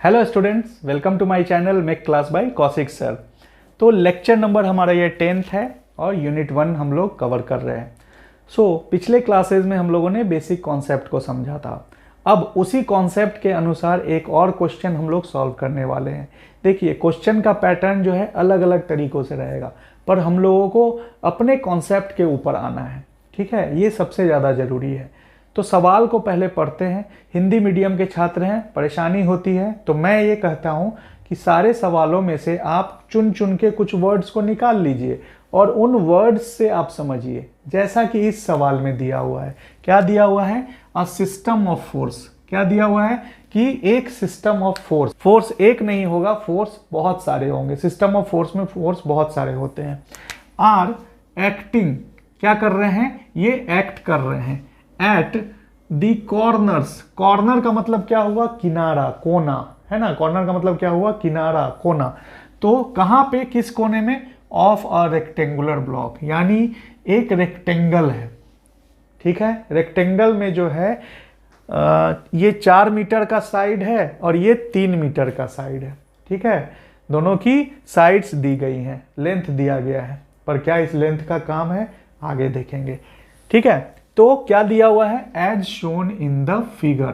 Hello students, welcome to my channel make class by Kaushik sir. तो lecture number हमारा ये 10th है और यूनिट 1 हम लोग कवर कर रहे हैं। पिछले क्लासेस में हम लोगों ने बेसिक कॉन्सेप्ट को समझा था। अब उसी कॉन्सेप्ट के अनुसार एक और क्वेश्चन हम लोग सॉल्व करने वाले हैं। देखिए, क्वेश्चन का पैटर्न जो है अलग अलग तरीक़ों से रहेगा, पर हम लोगों को अपने कॉन्सेप्ट के ऊपर आना है। ठीक है, ये सबसे ज़्यादा ज़रूरी है। तो सवाल को पहले पढ़ते हैं। हिंदी मीडियम के छात्र हैं, परेशानी होती है तो मैं ये कहता हूँ कि सारे सवालों में से आप चुन चुन के कुछ वर्ड्स को निकाल लीजिए और उन वर्ड्स से आप समझिए, जैसा कि इस सवाल में दिया हुआ है। क्या दिया हुआ है? A system of force. क्या दिया हुआ है कि एक सिस्टम ऑफ फोर्स। फोर्स एक नहीं होगा, फोर्स बहुत सारे होंगे। सिस्टम ऑफ फोर्स में फोर्स बहुत सारे होते हैं। आर एक्टिंग, क्या कर रहे हैं? ये एक्ट कर रहे हैं एट दी कॉर्नर्स। कॉर्नर का मतलब क्या हुआ? किनारा, कोना, है ना। कॉर्नर का मतलब क्या हुआ? किनारा, कोना। तो कहां पे, किस कोने में? ऑफ अ रेक्टेंगुलर ब्लॉक, यानी एक रेक्टेंगल है। ठीक है, रेक्टेंगल में जो है ये 4 मीटर का साइड है और ये 3 मीटर का साइड है। ठीक है, दोनों की साइड्स दी गई हैं, लेंथ दिया गया है, पर क्या इस लेंथ का काम है आगे देखेंगे। ठीक है, तो क्या दिया हुआ है? As shown in the figure.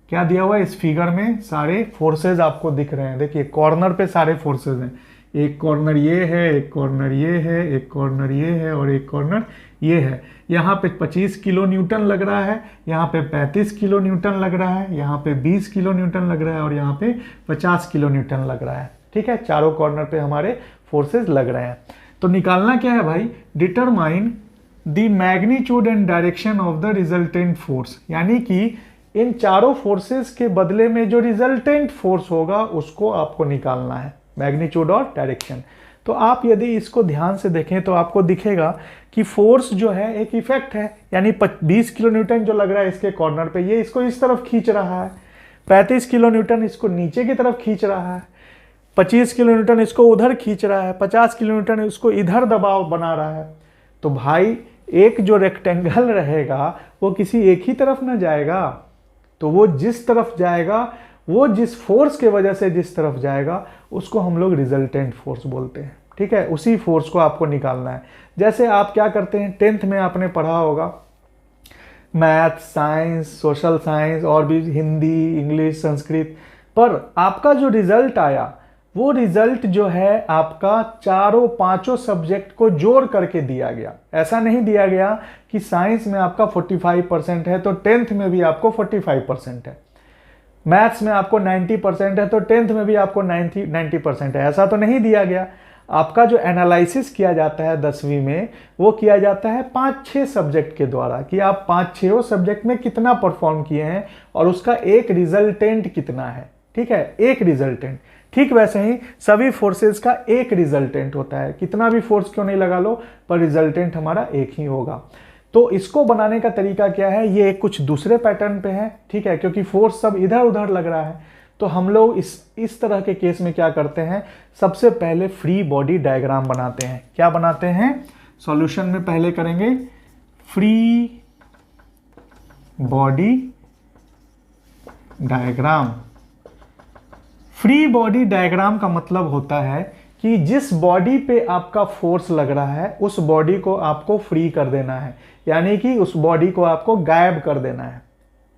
क्या दिया हुआ है? इस फिगर में सारे फोर्सेज आपको दिख रहे हैं। देखिए, कॉर्नर पे सारे फोर्सेज हैं। एक कॉर्नर ये है, एक कॉर्नर ये है, एक कॉर्नर ये है और एक कॉर्नर ये है। यहाँ पे 25 किलो न्यूटन लग रहा है, यहाँ पे 35 किलो न्यूटन लग रहा है, यहाँ पे 20 किलो न्यूटन लग रहा है और यहाँ पे 50 किलो न्यूटन लग रहा है। ठीक है, चारों कॉर्नर पे हमारे फोर्सेज लग रहे हैं। तो निकालना क्या है भाई? Determine the magnitude and direction of the resultant force, यानी कि इन चारों फोर्सेस के बदले में जो रिजल्टेंट फोर्स होगा उसको आपको निकालना है, मैग्नीट्यूड और डायरेक्शन। तो आप यदि इसको ध्यान से देखें तो आपको दिखेगा कि फोर्स जो है एक इफेक्ट है, यानी 20 किलो न्यूटन जो लग रहा है इसके कॉर्नर पे, ये इसको इस तरफ खींच रहा है। 35 किलो न्यूटन इसको नीचे की तरफ खींच रहा है। 25 किलो न्यूटन इसको उधर खींच रहा है। 50 किलो न्यूटन इसको इधर दबाव बना रहा है। तो भाई, एक जो रेक्टेंगल रहेगा वो किसी एक ही तरफ ना जाएगा, तो वो जिस तरफ जाएगा, वो जिस फोर्स के वजह से जिस तरफ जाएगा उसको हम लोग रिजल्टेंट फोर्स बोलते हैं। ठीक है, उसी फोर्स को आपको निकालना है। जैसे आप क्या करते हैं, 10th में आपने पढ़ा होगा, मैथ, साइंस, सोशल साइंस और भी हिंदी, इंग्लिश, संस्कृत, पर आपका जो रिजल्ट आया वो रिजल्ट जो है आपका चारों पांचों सब्जेक्ट को जोड़ करके दिया गया। ऐसा नहीं दिया गया कि साइंस में आपका 45% है तो 10th में भी आपको 45% है, मैथ्स में आपको 90% है तो 10th में भी आपको 90% है। ऐसा तो नहीं दिया गया। आपका जो एनालिसिस किया जाता है 10वीं में, वो किया जाता है 5-6 सब्जेक्ट के द्वारा कि आप 5-6 सब्जेक्ट में कितना परफॉर्म किए हैं और उसका एक रिजल्टेंट कितना है। ठीक है, एक रिजल्टेंट। ठीक वैसे ही सभी फोर्सेस का एक रिजल्टेंट होता है, कितना भी फोर्स क्यों नहीं लगा लो, पर रिजल्टेंट हमारा एक ही होगा। तो इसको बनाने का तरीका क्या है? ये कुछ दूसरे पैटर्न पे है। ठीक है, क्योंकि फोर्स सब इधर उधर लग रहा है, तो हम लोग इस तरह के केस में क्या करते हैं, सबसे पहले फ्री बॉडी डायग्राम बनाते हैं। क्या बनाते हैं? सॉल्यूशन में पहले करेंगे free body diagram. Free body diagram का मतलब होता है कि जिस बॉडी पे आपका फोर्स लग रहा है उस बॉडी को आपको फ्री कर देना है, यानी कि उस बॉडी को आपको गायब कर देना है।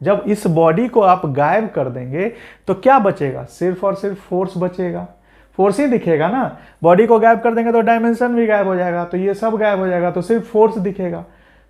जब इस बॉडी को आप गायब कर देंगे तो क्या बचेगा? सिर्फ और सिर्फ फोर्स बचेगा, फोर्स ही दिखेगा ना। बॉडी को गायब कर देंगे तो डायमेंशन भी गायब हो जाएगा, तो ये सब गायब हो जाएगा, तो सिर्फ फोर्स दिखेगा।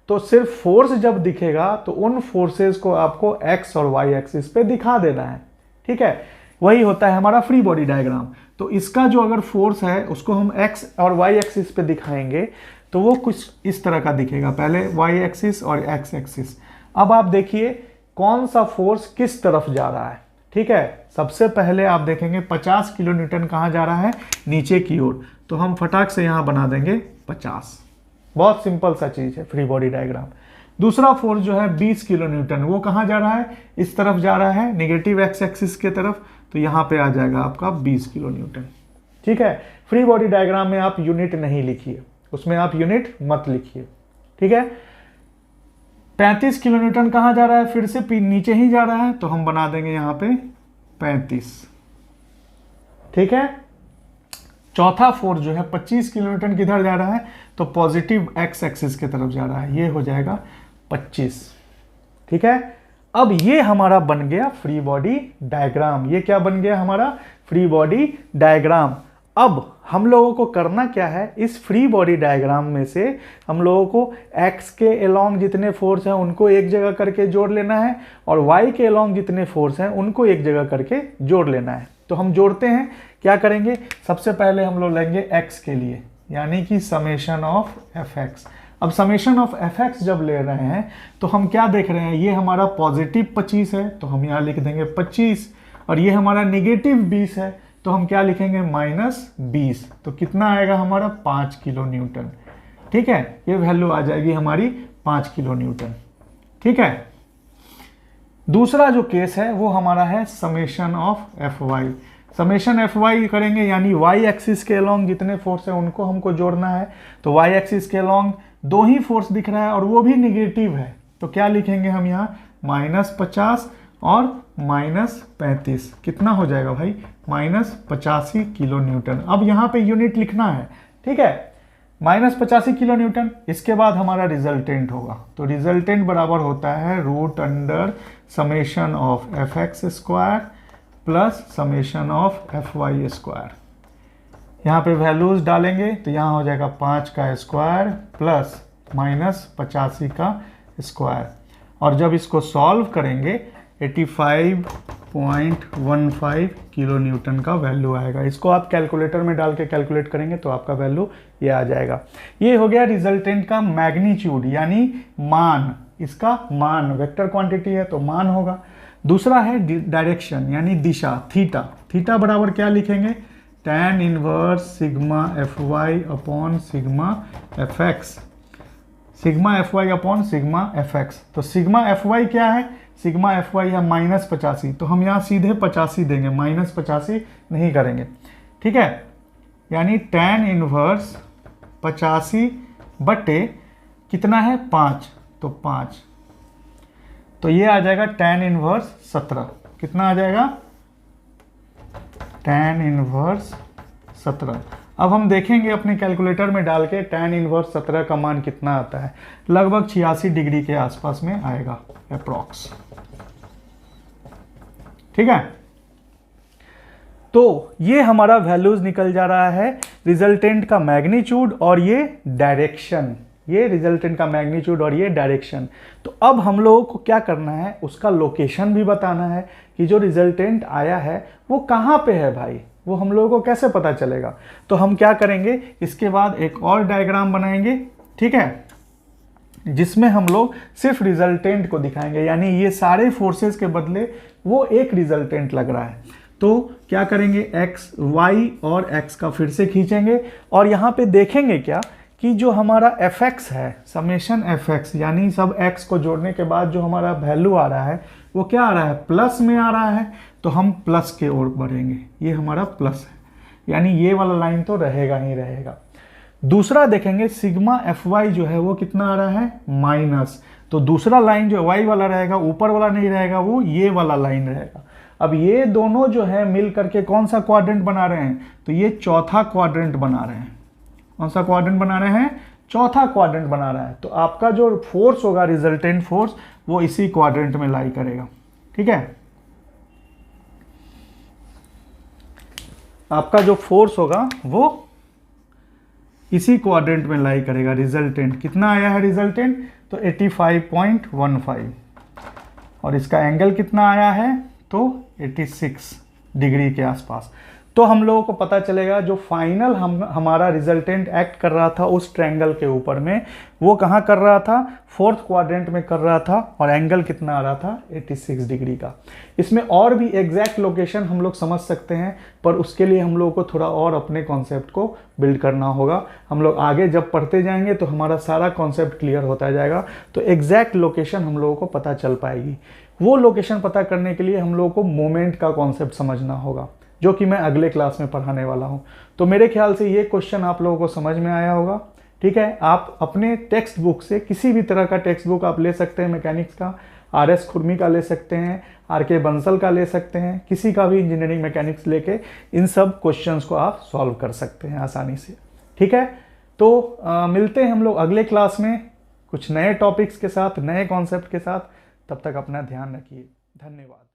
तो सिर्फ फोर्स जब दिखेगा तो उन फोर्सेस को आपको एक्स और वाई एक्सिस पे दिखा देना है। ठीक है, वही होता है हमारा फ्री बॉडी डायग्राम। तो इसका जो अगर फोर्स है उसको हम एक्स और वाई एक्सिस पे दिखाएंगे तो वो कुछ इस तरह का दिखेगा। पहले वाई एक्सिस और एक्स एक्सिस। अब आप देखिए कौन सा फोर्स किस तरफ जा रहा है। ठीक है, सबसे पहले आप देखेंगे 50 किलो न्यूटन कहाँ जा रहा है? नीचे की ओर। तो हम फटाक से यहाँ बना देंगे 50। बहुत सिंपल सा चीज है फ्री बॉडी डायग्राम। दूसरा फोर्स जो है 20 किलो न्यूटन, वो कहाँ जा रहा है? इस तरफ जा रहा है, नेगेटिव एक्स एक्सिस के तरफ। तो यहाँ पे आ जाएगा आपका 20 किलो न्यूटन। ठीक है, फ्री बॉडी डायग्राम में आप यूनिट नहीं लिखिए, उसमें आप यूनिट मत लिखिए। ठीक है, 35 किलो न्यूटन कहाँ जा रहा है? फिर से नीचे ही जा रहा है, तो हम बना देंगे यहाँ पे 35। ठीक है। चौथा फोर्स जो है 25 किलो न्यूटन किधर जा रहा है, तो पॉजिटिव एक्स एक्सिस की तरफ जा रहा है, ये हो जाएगा 25। ठीक है, अब ये हमारा बन गया फ्री बॉडी डायग्राम। ये क्या बन गया हमारा, फ्री बॉडी डायग्राम। अब हम लोगों को करना क्या है, इस फ्री बॉडी डायग्राम में से हम लोगों को x के अलोंग जितने फोर्स हैं उनको एक जगह करके जोड़ लेना है, और y के अलोंग जितने फोर्स हैं उनको एक जगह करके जोड़ लेना है। तो हम जोड़ते हैं, क्या करेंगे, सबसे पहले हम लोग लेंगे x के लिए, यानी कि समेशन ऑफ fx। अब समेशन ऑफ fx जब ले रहे हैं तो हम क्या देख रहे हैं, ये हमारा पॉजिटिव 25 है तो हम यहाँ लिख देंगे 25, और ये हमारा निगेटिव 20 है तो हम क्या लिखेंगे, -20। तो कितना आएगा हमारा, 5 किलो न्यूटन। ठीक है, ये वैल्यू आ जाएगी हमारी 5 किलो न्यूटन। ठीक है, दूसरा जो केस है वो हमारा है summation of Fy। Summation Fy करेंगे, यानी y एक्सिस के अलोंग जितने फोर्स है उनको हमको जोड़ना है। तो y एक्सिस के अलोंग दो ही फोर्स दिख रहा है और वो भी निगेटिव है, तो क्या लिखेंगे हम यहाँ, -50 और -35। कितना हो जाएगा भाई, -85 किलो न्यूटन। अब यहाँ पे यूनिट लिखना है, ठीक है, -85 किलो न्यूटन। इसके बाद हमारा रिजल्टेंट होगा, तो रिजल्टेंट बराबर होता है √ summation of fx² plus summation of fy²। यहाँ पे वैल्यूज डालेंगे तो यहाँ हो जाएगा 5 का स्क्वायर प्लस -85 का स्क्वायर, और जब इसको सॉल्व करेंगे 85.15 किलो न्यूटन का वैल्यू आएगा। इसको आप कैलकुलेटर में डाल के कैलकुलेट करेंगे तो आपका वैल्यू ये आ जाएगा। ये हो गया रिजल्टेंट का मैग्नीट्यूड, यानी मान, इसका मान, वेक्टर क्वांटिटी है तो मान होगा। दूसरा है डायरेक्शन, यानी दिशा, थीटा। थीटा बराबर क्या लिखेंगे, tan inverse sigma Fy upon sigma Fx, sigma Fy upon sigma Fx। तो सिग्मा Fy क्या है, सिग्मा Fy है -85, तो हम यहाँ सीधे 85 देंगे, -85 नहीं करेंगे। ठीक है, यानी tan इनवर्स 85 बटे कितना है, 5, तो 5, तो ये आ जाएगा tan इनवर्स 17। कितना आ जाएगा, tan इनवर्स 17। अब हम देखेंगे अपने कैलकुलेटर में डाल के tan इनवर्स 17 का मान कितना आता है, लगभग 86 डिग्री के आसपास में आएगा अप्रॉक्स। ठीक है, तो ये हमारा वैल्यूज निकल जा रहा है, रिजल्टेंट का मैग्नीट्यूड और ये डायरेक्शन, ये रिजल्टेंट का मैग्नीट्यूड और ये डायरेक्शन। तो अब हम लोगों को क्या करना है, उसका लोकेशन भी बताना है कि जो रिजल्टेंट आया है वो कहाँ पे है भाई, वो हम लोगों को कैसे पता चलेगा। तो हम क्या करेंगे, इसके बाद एक और डायग्राम बनाएंगे, ठीक है, जिसमें हम लोग सिर्फ रिजल्टेंट को दिखाएंगे, यानी ये सारे फोर्सेस के बदले वो एक रिजल्टेंट लग रहा है। तो क्या करेंगे, x, y और x का फिर से खींचेंगे, और यहाँ पे देखेंगे क्या कि जो हमारा fx है, समेशन fx, यानी सब x को जोड़ने के बाद जो हमारा वैल्यू आ रहा है वो क्या आ रहा है, प्लस में आ रहा है, तो हम प्लस के ओर बढ़ेंगे, ये हमारा प्लस है, यानी ये वाला लाइन तो रहेगा ही रहेगा। दूसरा देखेंगे सिग्मा Fy जो है वो कितना आ रहा है, माइनस, तो दूसरा लाइन जो y वाला रहेगा, ऊपर वाला नहीं रहेगा, वो ये वाला लाइन रहेगा। अब ये दोनों जो है मिल करके कौन सा क्वाड्रेंट बना रहे हैं, तो ये चौथा क्वाड्रेंट बना रहे हैं। कौन सा क्वाड्रेंट बना रहे हैं, चौथा क्वाड्रेंट बना रहा है। तो आपका जो फोर्स होगा, रिजल्टेंट फोर्स, वो इसी क्वाड्रेंट में लाई करेगा। ठीक है, आपका जो फोर्स होगा वो इसी क्वाड्रेंट में लाई करेगा। रिजल्टेंट कितना आया है, रिजल्टेंट तो 85.15, और इसका एंगल कितना आया है, तो 86 डिग्री के आसपास। तो हम लोगों को पता चलेगा जो फाइनल हमारा रिजल्टेंट एक्ट कर रहा था उस ट्रायंगल के ऊपर में, वो कहाँ कर रहा था, फोर्थ क्वाड्रेंट में कर रहा था, और एंगल कितना आ रहा था, 86 डिग्री का। इसमें और भी एग्जैक्ट लोकेशन हम लोग समझ सकते हैं, पर उसके लिए हम लोगों को थोड़ा और अपने कॉन्सेप्ट को बिल्ड करना होगा। हम लोग आगे जब पढ़ते जाएंगे तो हमारा सारा कॉन्सेप्ट क्लियर होता जाएगा, तो एग्जैक्ट लोकेशन हम लोगों को पता चल पाएगी। वो लोकेशन पता करने के लिए हम लोगों को मोमेंट का कॉन्सेप्ट समझना होगा, जो कि मैं अगले क्लास में पढ़ाने वाला हूं। तो मेरे ख्याल से ये क्वेश्चन आप लोगों को समझ में आया होगा। ठीक है, आप अपने टेक्स्ट बुक से, किसी भी तरह का टेक्स्ट बुक आप ले सकते हैं मैकेनिक्स का, RS खुरमी का ले सकते हैं, RK बंसल का ले सकते हैं, किसी का भी इंजीनियरिंग मैकेनिक्स लेके इन सब क्वेश्चंस को आप सॉल्व कर सकते हैं आसानी से। ठीक है, तो मिलते हैं हम लोग अगले क्लास में कुछ नए टॉपिक्स के साथ, नए कॉन्सेप्ट के साथ। तब तक अपना ध्यान रखिए। धन्यवाद।